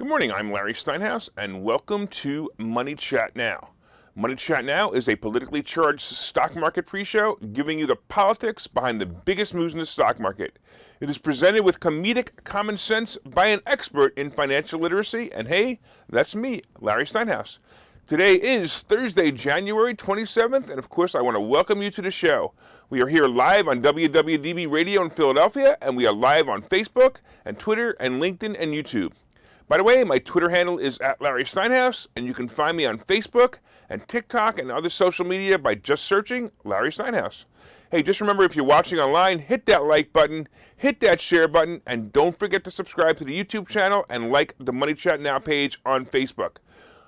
Good morning, I'm Larry Steinhouse, and welcome to Money Chat Now. Money Chat Now is a politically charged stock market pre-show giving you the politics behind the biggest moves in the stock market. It is presented with comedic common sense by an expert in financial literacy, and hey, that's me, Larry Steinhouse. Today is Thursday, January 27th, and of course I want to welcome you to the show. We are here live on WWDB Radio in Philadelphia, and we are live on Facebook, and Twitter, and LinkedIn, and YouTube. By the way, my Twitter handle is @LarrySteinhouse, and you can find me on Facebook and TikTok and other social media by just searching Larry Steinhouse. Hey, just remember, if you're watching online, hit that like button, hit that share button, and don't forget to subscribe to the YouTube channel and like the Money Chat Now page on Facebook.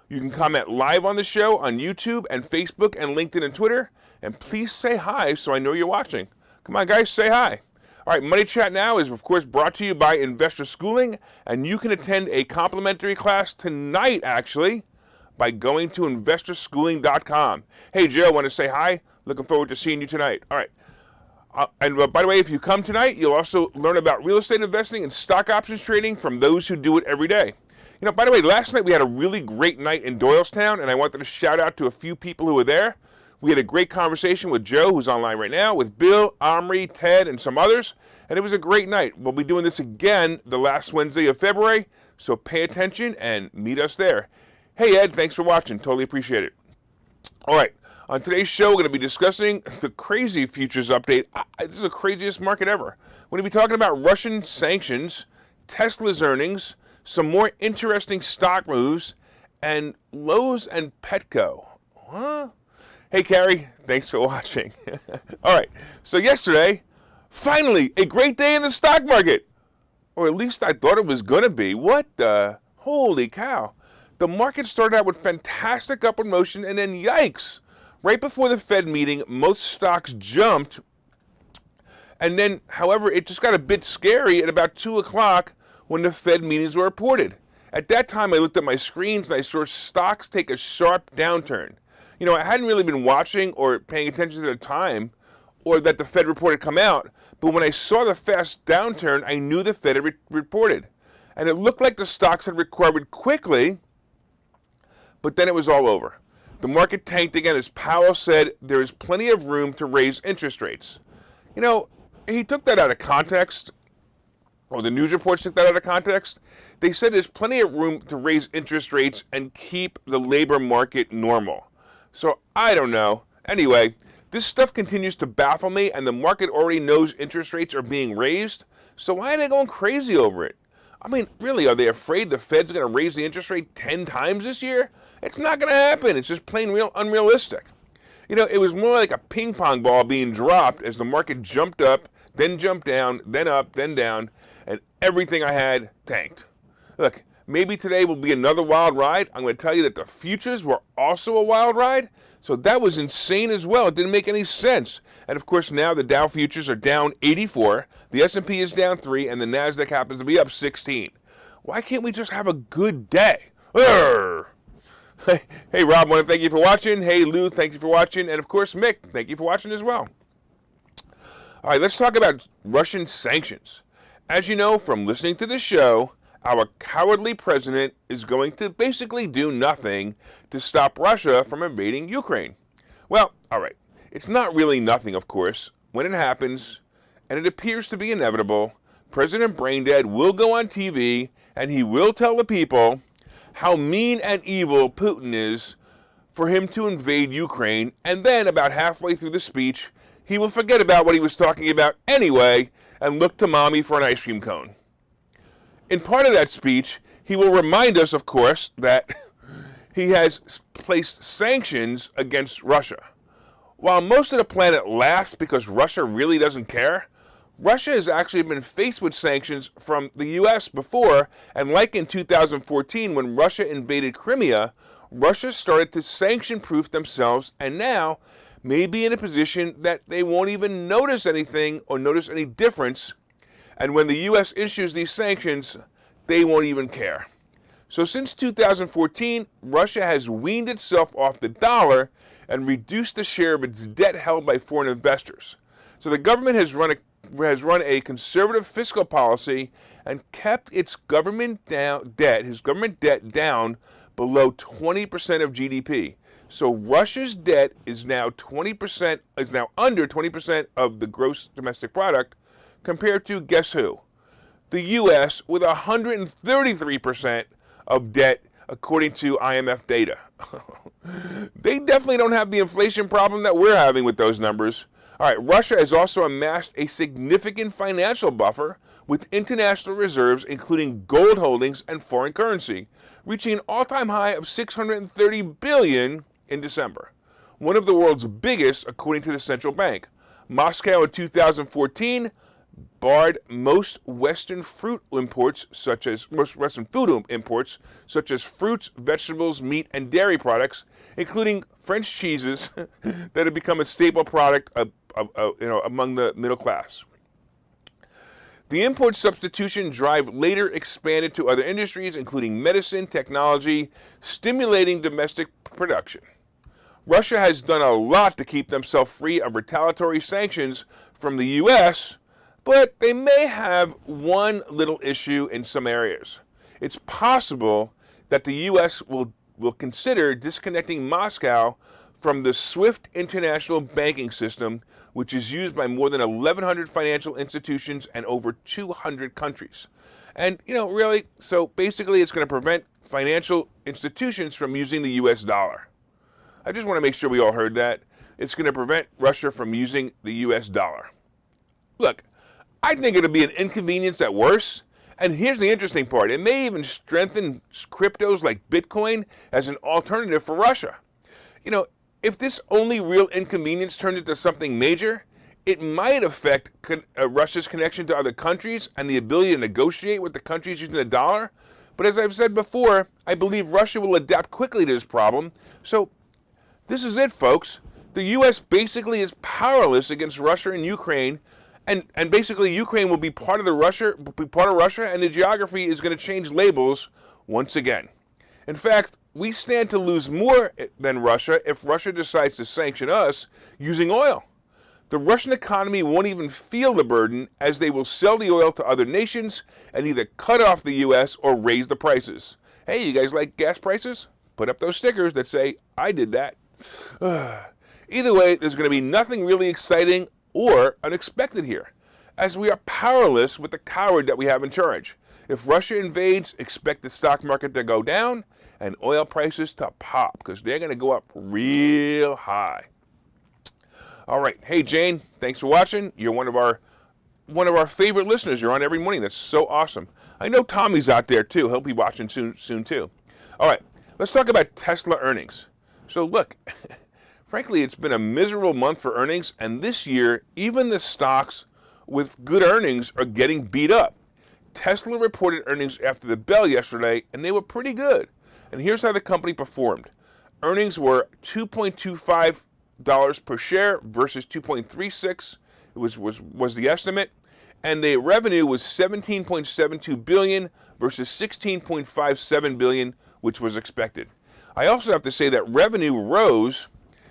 You can comment live on the show on YouTube and Facebook and LinkedIn and Twitter, and please say hi so I know you're watching. Come on, guys, say hi. All right, Money Chat Now is, of course, brought to you by Investor Schooling, and you can attend a complimentary class tonight, actually, by going to investorschooling.com. Hey, Joe, I want to say hi. Looking forward to seeing you tonight. All right. By the way, if you come tonight, you'll also learn about real estate investing and stock options trading from those who do it every day. You know, by the way, last night we had a really great night in Doylestown, and I wanted to shout out to a few people who were there. We had a great conversation with Joe, who's online right now, with Bill, Omri, Ted, and some others, and it was a great night. We'll be doing this again the last Wednesday of February, so pay attention and meet us there. Hey, Ed, thanks for watching. Totally appreciate it. All right, on today's show, we're going to be discussing the crazy futures update. This is the craziest market ever. We're going to be talking about Russian sanctions, Tesla's earnings, some more interesting stock moves, and Lowe's and Petco. Huh? Hey, Carrie, thanks for watching. All right, so yesterday, finally, a great day in the stock market. Or at least I thought it was going to be. What the? Holy cow. The market started out with fantastic upward motion, and then yikes. Right before the Fed meeting, most stocks jumped. And then, however, it just got a bit scary at about 2 o'clock when the Fed meetings were reported. At that time, I looked at my screens, and I saw stocks take a sharp downturn. You know, I hadn't really been watching or paying attention to the time or that the Fed report had come out, but when I saw the fast downturn, I knew the Fed had reported. And it looked like the stocks had recovered quickly, but then it was all over. The market tanked again as Powell said there is plenty of room to raise interest rates. You know, he took that out of context, or the news reports took that out of context. They said there's plenty of room to raise interest rates and keep the labor market normal. So, I don't know. Anyway, this stuff continues to baffle me, and the market already knows interest rates are being raised, so why are they going crazy over it? I mean, really, are they afraid the Fed's going to raise the interest rate 10 times this year? It's not going to happen. It's just plain unrealistic. You know, it was more like a ping pong ball being dropped as the market jumped up, then jumped down, then up, then down, and everything I had tanked. Look, maybe today will be another wild ride. I'm going to tell you that the futures were also a wild ride. So that was insane as well. It didn't make any sense. And of course, now the Dow futures are down 84, the S&P is down 3, and the NASDAQ happens to be up 16. Why can't we just have a good day? Urgh. Hey, Rob, I want to thank you for watching. Hey, Lou, thank you for watching. And of course, Mick, thank you for watching as well. All right, let's talk about Russian sanctions. As you know from listening to the show, our cowardly president is going to basically do nothing to stop Russia from invading Ukraine. Well, all right, it's not really nothing, of course. When it happens, and it appears to be inevitable, President Braindead will go on TV and he will tell the people how mean and evil Putin is for him to invade Ukraine, and then about halfway through the speech, he will forget about what he was talking about anyway and look to mommy for an ice cream cone. In part of that speech, he will remind us, of course, that he has placed sanctions against Russia. While most of the planet laughs because Russia really doesn't care, Russia has actually been faced with sanctions from the U.S. before, and like in 2014 when Russia invaded Crimea, Russia started to sanction-proof themselves and now may be in a position that they won't even notice anything or notice any difference. And when the U.S. issues these sanctions, they won't even care. So since 2014, Russia has weaned itself off the dollar and reduced the share of its debt held by foreign investors. So the government has run a has run a conservative fiscal policy and kept its government debt down below 20% of GDP. So Russia's debt is now under 20% of the gross domestic product, compared to, guess who? The U.S. with 133% of debt, according to IMF data. They definitely don't have the inflation problem that we're having with those numbers. All right, Russia has also amassed a significant financial buffer with international reserves, including gold holdings and foreign currency, reaching an all-time high of $630 billion in December, one of the world's biggest, according to the central bank. Moscow in 2014 barred most Western food imports, such as fruits, vegetables, meat, and dairy products, including French cheeses that have become a staple product among the middle class. The import substitution drive later expanded to other industries, including medicine, technology, stimulating domestic production. Russia has done a lot to keep themselves free of retaliatory sanctions from the U.S., but they may have one little issue in some areas. It's possible that the U.S. will consider disconnecting Moscow from the SWIFT international banking system, which is used by more than 1,100 financial institutions and over 200 countries. And, really, so basically it's going to prevent financial institutions from using the U.S. dollar. I just want to make sure we all heard that. It's going to prevent Russia from using the U.S. dollar. Look, I think it'll be an inconvenience at worst. And here's the interesting part. It may even strengthen cryptos like Bitcoin as an alternative for Russia. If this only real inconvenience turns into something major, it might affect Russia's connection to other countries and the ability to negotiate with the countries using the dollar. But as I've said before, I believe Russia will adapt quickly to this problem. So this is it, folks. The U.S. basically is powerless against Russia and Ukraine, and basically Ukraine will be part of Russia, and the geography is going to change labels once again. In fact, we stand to lose more than Russia if Russia decides to sanction us using oil. The Russian economy won't even feel the burden, as they will sell the oil to other nations and either cut off the U.S. or raise the prices. Hey, you guys like gas prices? Put up those stickers that say, I did that. Either way, there's going to be nothing really exciting or unexpected here, as we are powerless with the coward that we have in charge. If Russia invades, expect the stock market to go down and oil prices to pop, because they're going to go up real high. All right. Hey, Jane, thanks for watching. You're one of our favorite listeners. You're on every morning. That's so awesome. I know Tommy's out there, too. He'll be watching soon too. All right. Let's talk about Tesla earnings. So, look, frankly, it's been a miserable month for earnings, and this year, even the stocks with good earnings are getting beat up. Tesla reported earnings after the bell yesterday, and they were pretty good. And here's how the company performed. Earnings were $2.25 per share versus $2.36. It was the estimate. And the revenue was $17.72 billion versus $16.57 billion, which was expected. I also have to say that revenue rose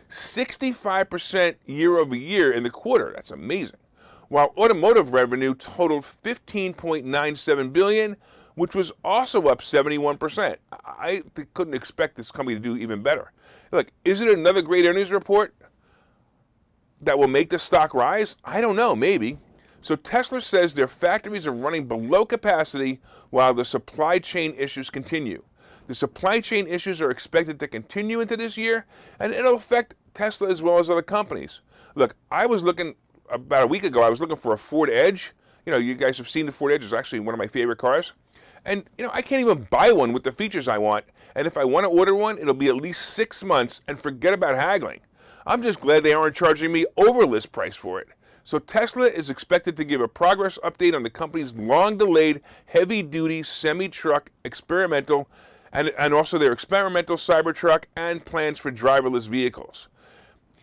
65% year over year in the quarter. That's amazing. While automotive revenue totaled $15.97 billion, which was also up 71%. I couldn't expect this company to do even better. Look, is it another great earnings report that will make the stock rise? I don't know, maybe. So Tesla says their factories are running below capacity while the supply chain issues continue. The supply chain issues are expected to continue into this year, and it'll affect Tesla as well as other companies. Look, I was looking, about a week ago, I was looking for a Ford Edge. You guys have seen the Ford Edge. It's actually one of my favorite cars. And, I can't even buy one with the features I want. And if I want to order one, it'll be at least 6 months, and forget about haggling. I'm just glad they aren't charging me over list price for it. So Tesla is expected to give a progress update on the company's long-delayed heavy-duty semi-truck experimental and also their experimental Cybertruck and plans for driverless vehicles.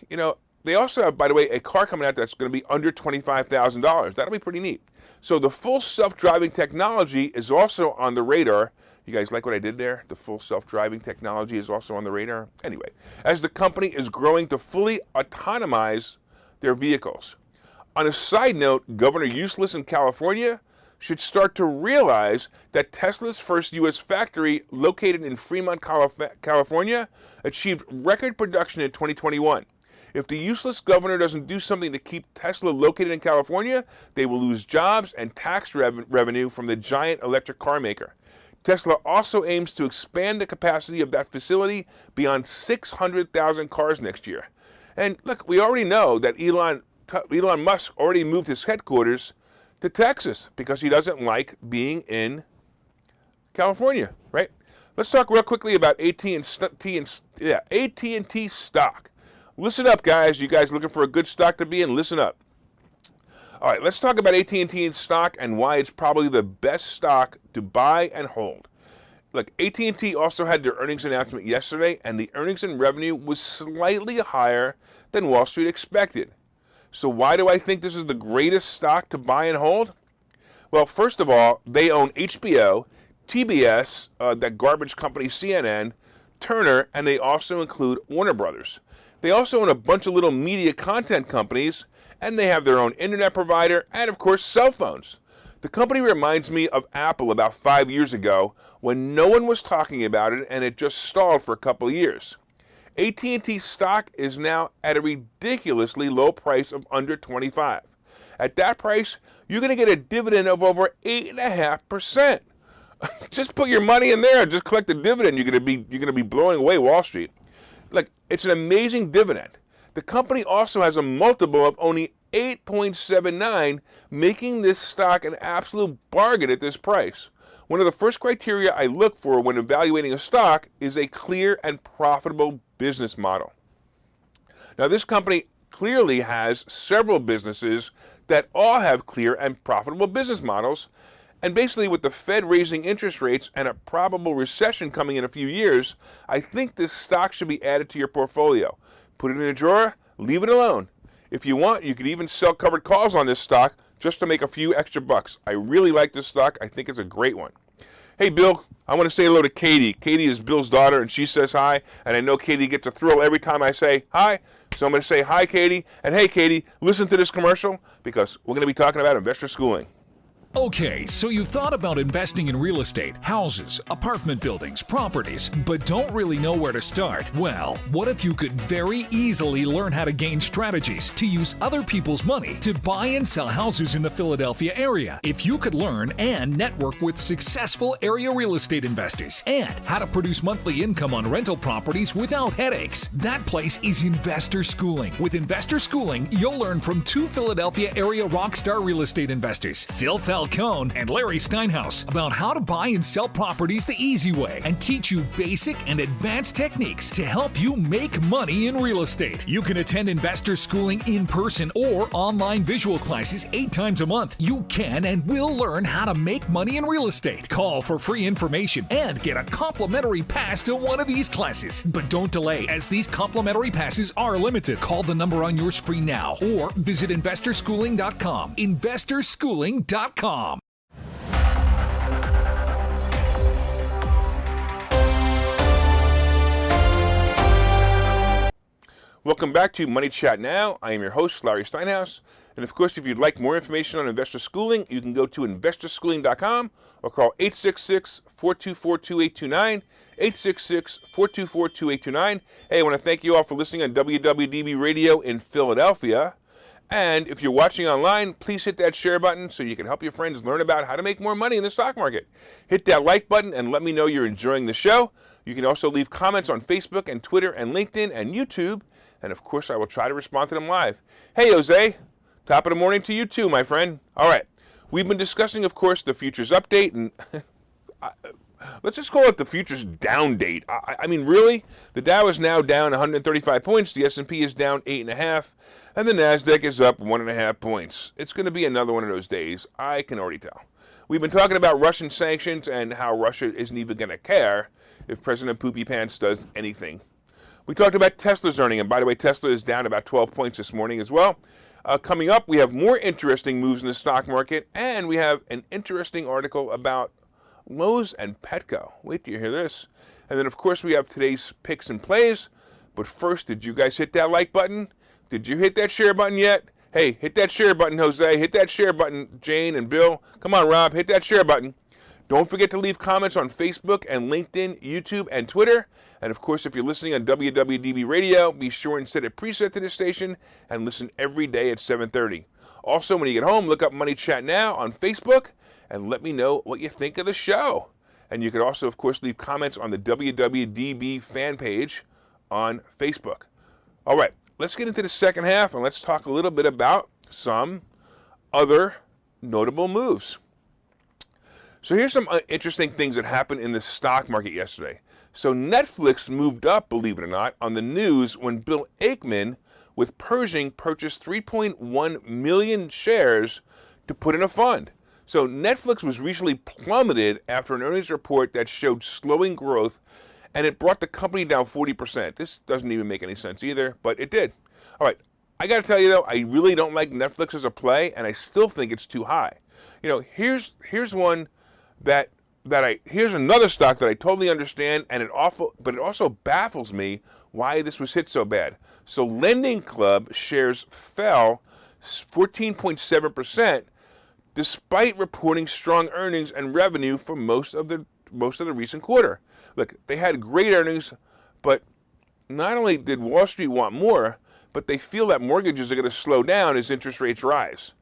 They also have, by the way, a car coming out that's going to be under $25,000. That'll be pretty neat. So the full self-driving technology is also on the radar. You guys like what I did there? The full self-driving technology is also on the radar. Anyway, as the company is growing to fully autonomize their vehicles. On a side note, Governor Useless in California should start to realize that Tesla's first U.S. factory, located in Fremont, California, achieved record production in 2021. If the useless governor doesn't do something to keep Tesla located in California, they will lose jobs and tax revenue from the giant electric car maker. Tesla also aims to expand the capacity of that facility beyond 600,000 cars next year. And look, we already know that Elon Musk already moved his headquarters to Texas because he doesn't like being in California, right? Let's talk real quickly about AT&T stock. Listen up, guys. You guys looking for a good stock to be in? Listen up. All right, let's talk about AT&T stock and why it's probably the best stock to buy and hold. Look, AT&T also had their earnings announcement yesterday, and the earnings and revenue was slightly higher than Wall Street expected. So why do I think this is the greatest stock to buy and hold? Well, first of all, they own HBO, TBS, that garbage company CNN, Turner, and they also include Warner Brothers. They also own a bunch of little media content companies, and they have their own internet provider and, of course, cell phones. The company reminds me of Apple about 5 years ago when no one was talking about it and it just stalled for a couple of years. AT&T stock is now at a ridiculously low price of under $25. At that price, you're going to get a dividend of over 8.5%. Just put your money in there and just collect the dividend. You're going to be blowing away Wall Street. Look, it's an amazing dividend. The company also has a multiple of only 8.79, making this stock an absolute bargain at this price. One of the first criteria I look for when evaluating a stock is a clear and profitable business model. Now, this company clearly has several businesses that all have clear and profitable business models. And basically, with the Fed raising interest rates and a probable recession coming in a few years, I think this stock should be added to your portfolio. Put it in a drawer, leave it alone. If you want, you could even sell covered calls on this stock just to make a few extra bucks. I really like this stock. I think it's a great one. Hey, Bill, I want to say hello to Katie. Katie is Bill's daughter, and she says hi. And I know Katie gets a thrill every time I say hi. So I'm going to say hi, Katie. And hey, Katie, listen to this commercial because we're going to be talking about investor schooling. Okay, so you've thought about investing in real estate, houses, apartment buildings, properties, but don't really know where to start? Well, what if you could very easily learn how to gain strategies to use other people's money to buy and sell houses in the Philadelphia area? If you could learn and network with successful area real estate investors and how to produce monthly income on rental properties without headaches, that place is Investor Schooling. With Investor Schooling, you'll learn from two Philadelphia area rockstar real estate investors, Phil Falcone and Larry Steinhouse, about how to buy and sell properties the easy way and teach you basic and advanced techniques to help you make money in real estate. You can attend Investor Schooling in person or online visual classes 8 times a month. You can and will learn how to make money in real estate. Call for free information and get a complimentary pass to one of these classes. But don't delay, as these complimentary passes are limited. Call the number on your screen now or visit investorschooling.com. investorschooling.com. Welcome back to Money Chat Now. I am your host, Larry Steinhouse. And of course, if you'd like more information on investor schooling, you can go to investorschooling.com or call 866-424-2829, 866-424-2829. Hey, I want to thank you all for listening on WWDB Radio in Philadelphia. And if you're watching online, please hit that share button so you can help your friends learn about how to make more money in the stock market. Hit that like button and let me know you're enjoying the show. You can also leave comments on Facebook and Twitter and LinkedIn and YouTube. And of course, I will try to respond to them live. Hey, Jose, top of the morning to you too, my friend. All right, we've been discussing, of course, the futures update, and let's just call it the futures down date. I mean, really? The Dow is now down 135 points, the S&P is down 8.5, and the NASDAQ is up 1.5 points. It's going to be another one of those days, I can already tell. We've been talking about Russian sanctions and how Russia isn't even going to care if President Poopy Pants does anything. We talked about Tesla's earning, and by the way, Tesla is down about 12 points this morning as well. Coming up, we have more interesting moves in the stock market, and we have an interesting article about Lowe's and Petco. Wait till you hear this. And then, of course, we have today's picks and plays. But first, did you guys hit that like button? Did you hit that share button yet? Hey, hit that share button, Jose. Hit that share button, Jane and Bill. Come on, Rob. Hit that share button. Don't forget to leave comments on Facebook and LinkedIn, YouTube, and Twitter. And of course, if you're listening on WWDB Radio, be sure and set a preset to this station and listen every day at 7:30. Also, when you get home, look up Money Chat Now on Facebook and let me know what you think of the show. And you can also, of course, leave comments on the WWDB fan page on Facebook. All right, let's get into the second half and let's talk a little bit about some other notable moves. So here's some interesting things that happened in the stock market yesterday. So Netflix moved up, believe it or not, on the news when Bill Ackman with Pershing purchased 3.1 million shares to put in a fund. So Netflix was recently plummeted after an earnings report that showed slowing growth, and it brought the company down 40%. This doesn't even make any sense either, but it did. All right, I got to tell you though, I really don't like Netflix as a play, and I still think it's too high. You know, here's one here's another stock that I totally understand, and it also baffles me why this was hit so bad. So Lending Club shares fell 14.7%, despite reporting strong earnings and revenue for most of the recent quarter. Look, they had great earnings, but not only did Wall Street want more, but they feel that mortgages are going to slow down as interest rates rise.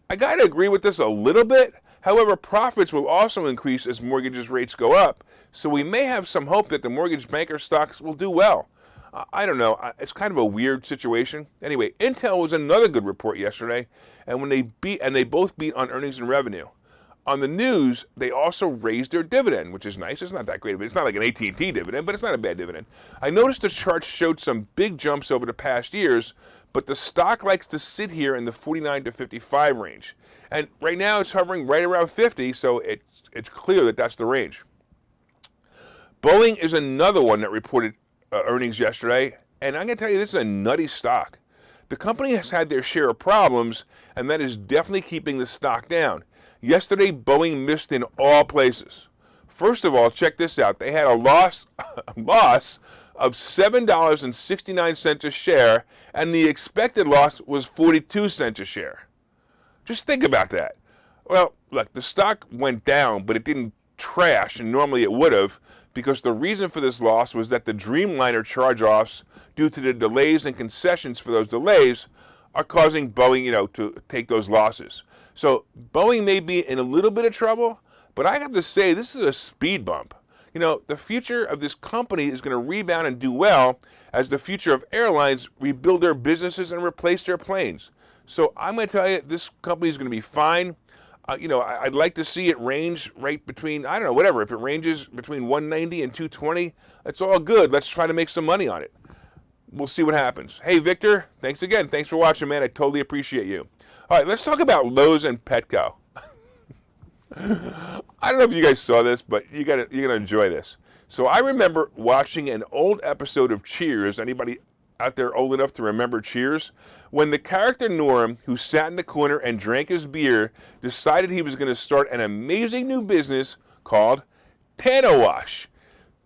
I got to agree with this a little bit. However, profits will also increase as mortgages rates go up, so we may have some hope that the mortgage banker stocks will do well. I don't know. It's kind of a weird situation. Anyway, Intel was another good report yesterday, and they both beat on earnings and revenue. On the news, they also raised their dividend, which is nice. It's not that great of it. It's not like an AT&T dividend, but it's not a bad dividend. I noticed the chart showed some big jumps over the past years, but the stock likes to sit here in the 49 to 55 range. And right now it's hovering right around 50, so it's clear that that's the range. Boeing is another one that reported earnings yesterday, and I'm going to tell you, this is a nutty stock. The company has had their share of problems, and that is definitely keeping the stock down. Yesterday, Boeing missed in all places. First of all, check this out. They had a loss of $7.69 a share, and the expected loss was 42 cents a share. Just think about that. Well, look, the stock went down, but it didn't trash, and normally it would have, because the reason for this loss was that the Dreamliner charge-offs, due to the delays and concessions for those delays, are causing Boeing, to take those losses. So Boeing may be in a little bit of trouble, but I have to say this is a speed bump. The future of this company is going to rebound and do well as the future of airlines rebuild their businesses and replace their planes. So I'm going to tell you, this company is going to be fine. I'd like to see it range right between, I don't know, whatever. If it ranges between 190 and 220, that's all good. Let's try to make some money on it. We'll see what happens. Hey, Victor, thanks again. Thanks for watching, man. I totally appreciate you. All right, let's talk about Lowe's and Petco. I don't know if you guys saw this, but you're gonna enjoy this. So I remember watching an old episode of Cheers. Anybody out there old enough to remember Cheers? When the character Norm, who sat in the corner and drank his beer, decided he was going to start an amazing new business called Tanner Wash.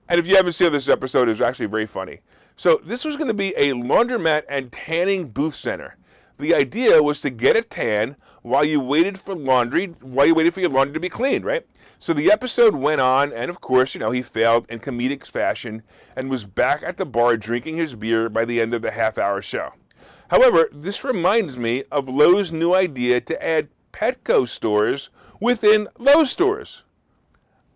And if you haven't seen this episode, it's actually very funny. So this was going to be a laundromat and tanning booth center. The idea was to get a tan while you waited for your laundry to be cleaned, right? So the episode went on, and of course, he failed in comedic fashion and was back at the bar drinking his beer by the end of the half-hour show. However, this reminds me of Lowe's new idea to add Petco stores within Lowe's stores.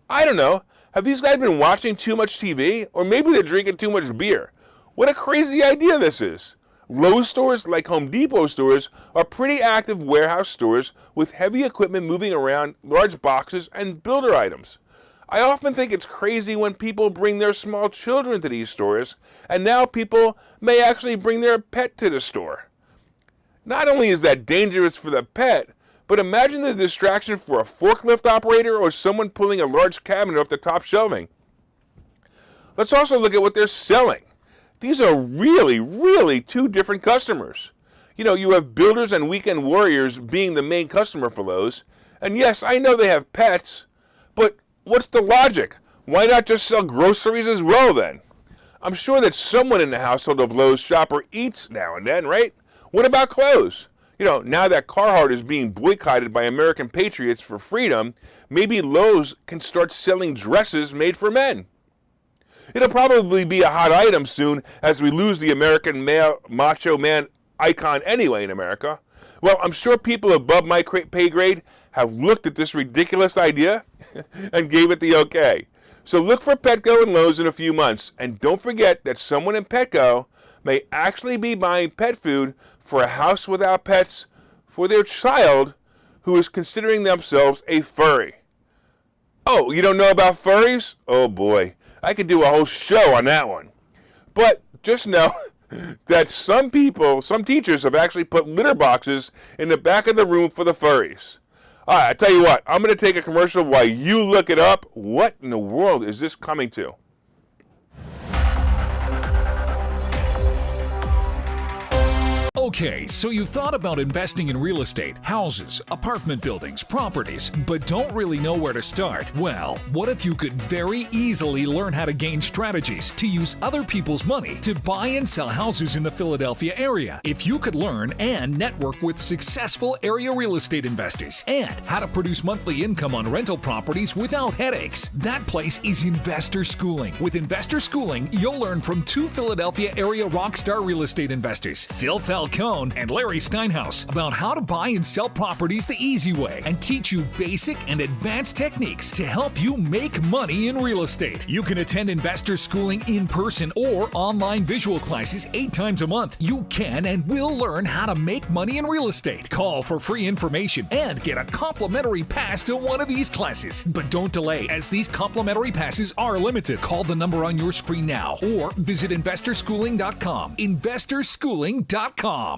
I don't know. Have these guys been watching too much TV? Or maybe they're drinking too much beer. What a crazy idea this is. Lowe's stores, like Home Depot stores, are pretty active warehouse stores with heavy equipment moving around, large boxes, and builder items. I often think it's crazy when people bring their small children to these stores, and now people may actually bring their pet to the store. Not only is that dangerous for the pet, but imagine the distraction for a forklift operator or someone pulling a large cabinet off the top shelving. Let's also look at what they're selling. These are really, really two different customers. You have builders and weekend warriors being the main customer for Lowe's. And yes, I know they have pets, but what's the logic? Why not just sell groceries as well then? I'm sure that someone in the household of Lowe's shopper eats now and then, right? What about clothes? Now that Carhartt is being boycotted by American patriots for freedom, maybe Lowe's can start selling dresses made for men. It'll probably be a hot item soon as we lose the American male macho man icon anyway in America. Well, I'm sure people above my pay grade have looked at this ridiculous idea and gave it the okay. So look for Petco and Lowe's in a few months. And don't forget that someone in Petco may actually be buying pet food for a house without pets for their child who is considering themselves a furry. Oh, you don't know about furries? Oh boy, I could do a whole show on that one. But just know that some teachers have actually put litter boxes in the back of the room for the furries. All right, I tell you what, I'm going to take a commercial while you look it up. What in the world is this coming to? Okay, so you've thought about investing in real estate, houses, apartment buildings, properties, but don't really know where to start? Well, what if you could very easily learn how to gain strategies to use other people's money to buy and sell houses in the Philadelphia area? If you could learn and network with successful area real estate investors and how to produce monthly income on rental properties without headaches, that place is Investor Schooling. With Investor Schooling, you'll learn from two Philadelphia area rockstar real estate investors, Phil Falcone and Larry Steinhouse, about how to buy and sell properties the easy way and teach you basic and advanced techniques to help you make money in real estate. You can attend Investor Schooling in person or online visual classes 8 times a month. You can and will learn how to make money in real estate. Call for free information and get a complimentary pass to one of these classes. But don't delay, as these complimentary passes are limited. Call the number on your screen now or visit investorschooling.com. investorschooling.com.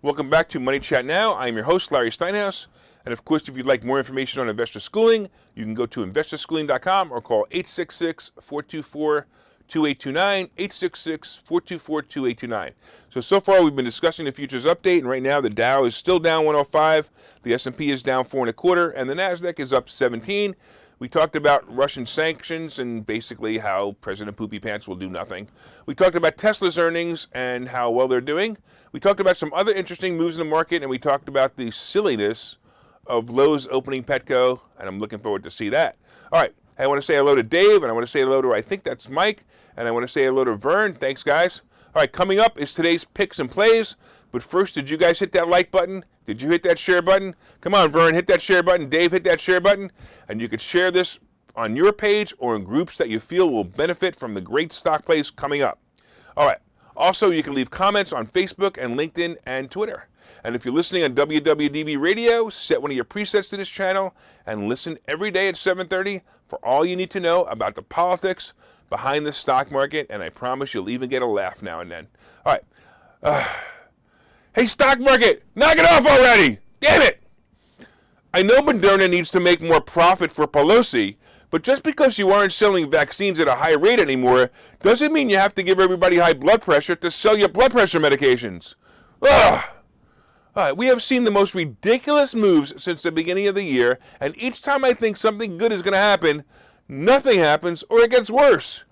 Welcome back to Money Chat Now. I'm your host, Larry Steinhouse. And of course, if you'd like more information on investor schooling, you can go to investorschooling.com or call 866-424-2829, 866-424-2829. So far we've been discussing the futures update, and right now the Dow is still down 105, the S&P is down 4.25, and the Nasdaq is up 17. We talked about Russian sanctions and basically how President Poopy Pants will do nothing. We talked about Tesla's earnings and how well they're doing. We talked about some other interesting moves in the market, and we talked about the silliness of Lowe's opening Petco, and I'm looking forward to see that. All right, I want to say hello to Dave, and I want to say hello to, I think that's Mike, and I want to say hello to Vern. Thanks, guys. All right, coming up is today's picks and plays. But first, did you guys hit that like button? Did you hit that share button? Come on, Vern, hit that share button. Dave, hit that share button. And you could share this on your page or in groups that you feel will benefit from the great stock plays coming up. All right. Also, you can leave comments on Facebook and LinkedIn and Twitter. And if you're listening on WWDB Radio, set one of your presets to this channel and listen every day at 7:30 for all you need to know about the politics behind the stock market. And I promise you'll even get a laugh now and then. All right. Hey, stock market, knock it off already! Damn it! I know Moderna needs to make more profit for Pelosi, but just because you aren't selling vaccines at a high rate anymore doesn't mean you have to give everybody high blood pressure to sell your blood pressure medications. Ugh! All right, we have seen the most ridiculous moves since the beginning of the year, and each time I think something good is going to happen, nothing happens or it gets worse.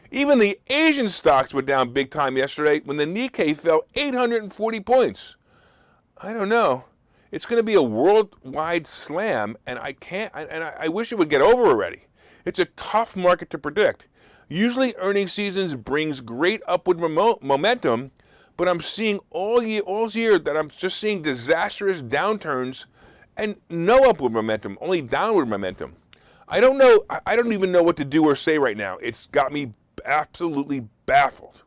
Even the Asian stocks were down big time yesterday when the Nikkei fell 840 points. I don't know. It's going to be a worldwide slam, and I wish it would get over already. It's a tough market to predict. Usually earnings seasons brings great upward momentum, but I'm seeing all year that I'm just seeing disastrous downturns and no upward momentum, only downward momentum. I don't know. I don't even know what to do or say right now. It's got me absolutely baffled.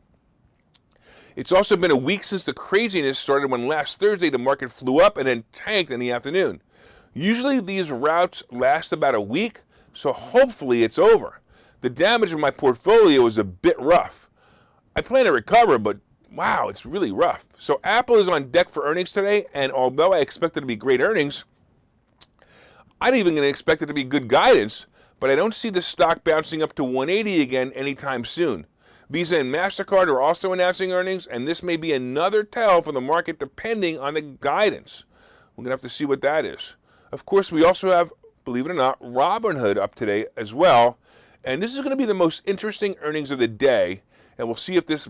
It's also been a week since the craziness started when last Thursday the market flew up and then tanked in the afternoon. Usually these routes last about a week, so hopefully it's over. The damage in my portfolio is a bit rough. I plan to recover, but wow, it's really rough. So Apple is on deck for earnings today, and although I expect it to be great earnings, I'm even going to expect it to be good guidance, but I don't see the stock bouncing up to 180 again anytime soon. Visa and MasterCard are also announcing earnings, and this may be another tell for the market depending on the guidance. We're going to have to see what that is. Of course, we also have, believe it or not, Robinhood up today as well. And this is going to be the most interesting earnings of the day. And we'll see if this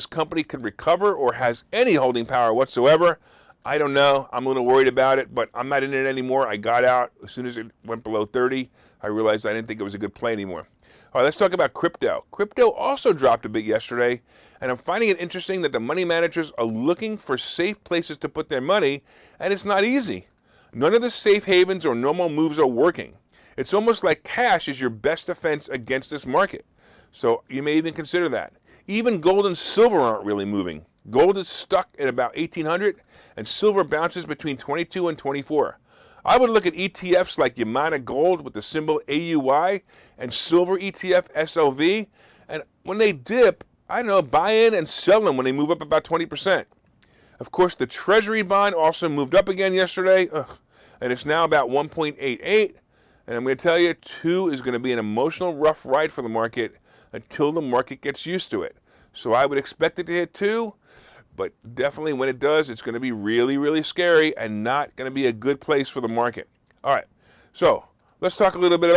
company can recover or has any holding power whatsoever. I don't know. I'm a little worried about it, but I'm not in it anymore. I got out as soon as it went below 30. I realized I didn't think it was a good play anymore. All right, let's talk about crypto. Crypto also dropped a bit yesterday, and I'm finding it interesting that the money managers are looking for safe places to put their money, and it's not easy. None of the safe havens or normal moves are working. It's almost like cash is your best defense against this market. So you may even consider that. Even gold and silver aren't really moving. Gold is stuck at about 1800, and silver bounces between 22 and 24. I would look at ETFs like Yamana Gold with the symbol AUY and silver ETF SLV, and when they dip, I don't know, buy in and sell them when they move up about 20%. Of course, the Treasury Bond also moved up again yesterday, and it's now about 1.88. And I'm going to tell you, 2 is going to be an emotional rough ride for the market until the market gets used to it. So I would expect it to hit 2, but definitely when it does, it's going to be really, really scary and not going to be a good place for the market. All right, so let's talk a little bit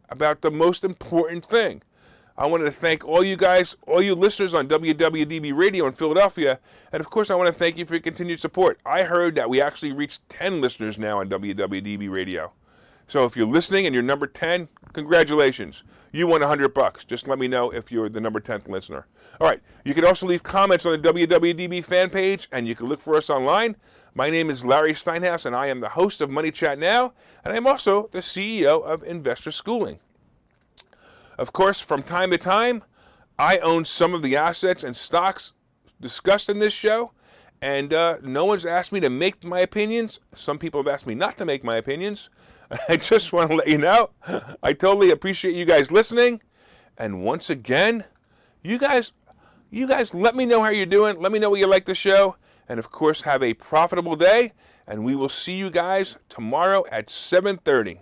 about the most important thing. I wanted to thank all you guys, all you listeners on WWDB Radio in Philadelphia, and of course I want to thank you for your continued support. I heard that we actually reached 10 listeners now on WWDB Radio. So if you're listening and you're number 10, congratulations. You won $100. Just let me know if you're the number 10th listener. All right, you can also leave comments on the WWDB fan page, and you can look for us online. My name is Larry Steinhouse, and I am the host of Money Chat Now, and I'm also the CEO of Investor Schooling. Of course, from time to time, I own some of the assets and stocks discussed in this show, and no one's asked me to make my opinions. Some people have asked me not to make my opinions. I just want to let you know, I totally appreciate you guys listening. And once again, you guys let me know how you're doing. Let me know what you like the show. And of course, have a profitable day. And we will see you guys tomorrow at 7:30.